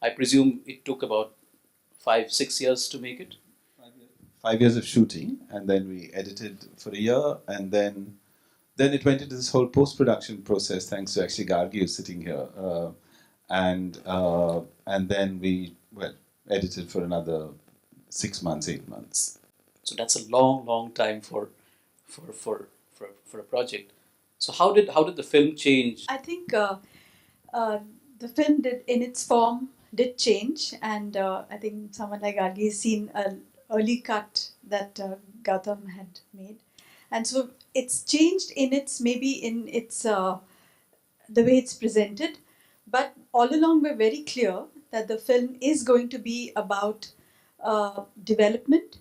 I presume it took about 5-6 years to make it. 5 years. 5 years of shooting, and then we edited for a year, and then it went into this whole post-production process. Thanks to actually Gargi who's sitting here, and then we edited for another 6 months, 8 months. So that's a long, long time for for a project. So how did the film change? I think the film did, in its form, did change, and I think someone like Gargi has seen an early cut that Gautam had made, and so it's changed in its the way it's presented, but all along we're very clear that the film is going to be about development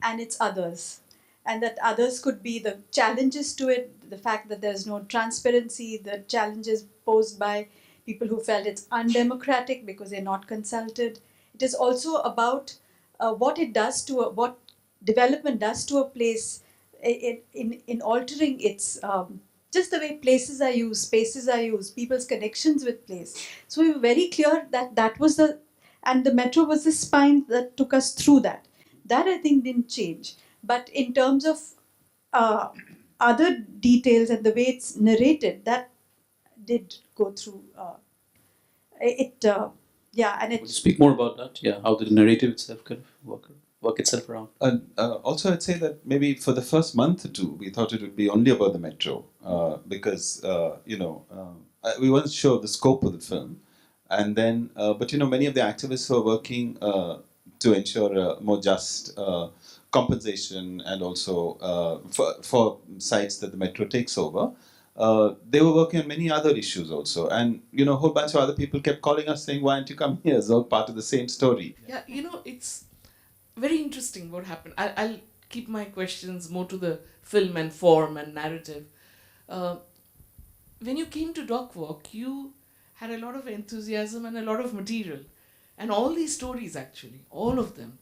and its others. And that others could be the challenges to it, the fact that there's no transparency, the challenges posed by people who felt it's undemocratic because they're not consulted. It is also about what it does to what development does to a place in altering its just the way places are used, spaces are used, people's connections with place. So we were very clear that that was and the metro was the spine that took us through that. That I think didn't change. But in terms of uh, other details and the way it's narrated, that did go through. Yeah, and Would you speak more about that? Yeah, how the narrative itself kind of work itself around. And also, I'd say that maybe for the first month or two, we thought it would be only about the metro because we weren't sure the scope of the film, and then but many of the activists were working to ensure a more just compensation and also for sites that the metro takes over. They were working on many other issues also, and a whole bunch of other people kept calling us saying, "Why aren't you come here?" It's all part of the same story. Yeah, it's very interesting what happened. I'll keep my questions more to the film and form and narrative. When you came to Doc Walk, you had a lot of enthusiasm and a lot of material, and all these stories actually, all of them,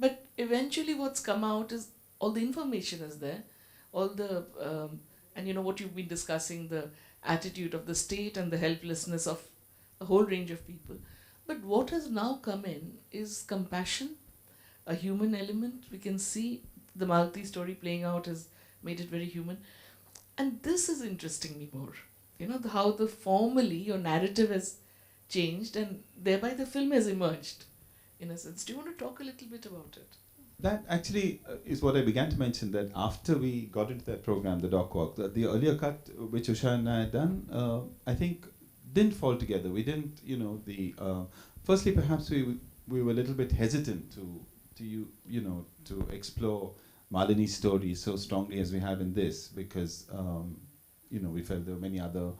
But eventually, what's come out is all the information is there, all the and what you've been discussing, the attitude of the state and the helplessness of a whole range of people. But what has now come in is compassion, a human element. We can see the Malti story playing out has made it very human. And this is interesting me more. How the formally your narrative has changed and thereby the film has emerged, in a sense. Do you want to talk a little bit about it? That actually is what I began to mention, that after we got into that program, the Doc Walk, the earlier cut, which Usha and I had done, I think didn't fall together. We didn't, firstly, perhaps we were a little bit hesitant to explore Malini's story so strongly as we have in this, because we felt there were many other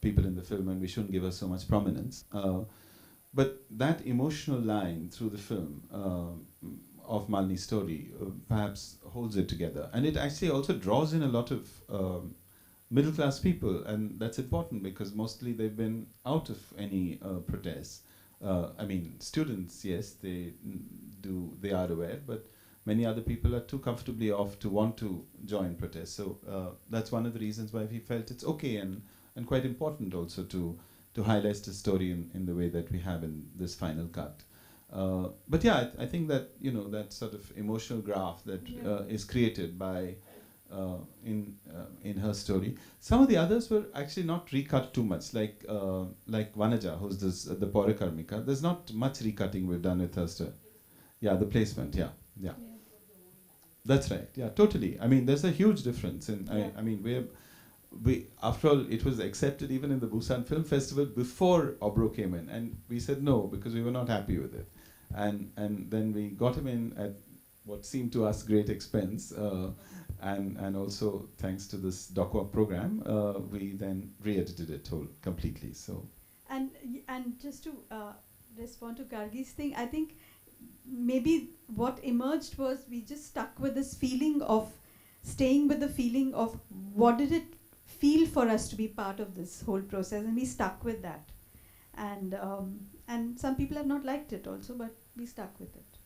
people in the film and we shouldn't give her so much prominence. But that emotional line through the film of Malini's story perhaps holds it together, and it actually also draws in a lot of middle class people, and that's important because mostly they've been out of any protests. Students, yes, they are aware, but many other people are too comfortably off to want to join protests. So that's one of the reasons why we felt it's okay and quite important also to highlight the story in the way that we have in this final cut. But yeah, I think that that sort of emotional graph that is created by in her story. Some of the others were actually not recut too much, like Vanaja, who's the Porikarmika. There's not much recutting we've done with her story. Yeah, the placement. Yeah. That's right. Yeah, totally. There's a huge difference. We after all, it was accepted even in the Busan Film Festival before Obro came in, and we said no because we were not happy with it, and then we got him in at what seemed to us great expense, and also thanks to this DocWalk program, we then re-edited it completely. So and just to respond to Gargi's thing, I think maybe what emerged was we just stuck with this feeling of staying with the feeling of what did it feel for us to be part of this whole process, and we stuck with that. And some people have not liked it also, but we stuck with it.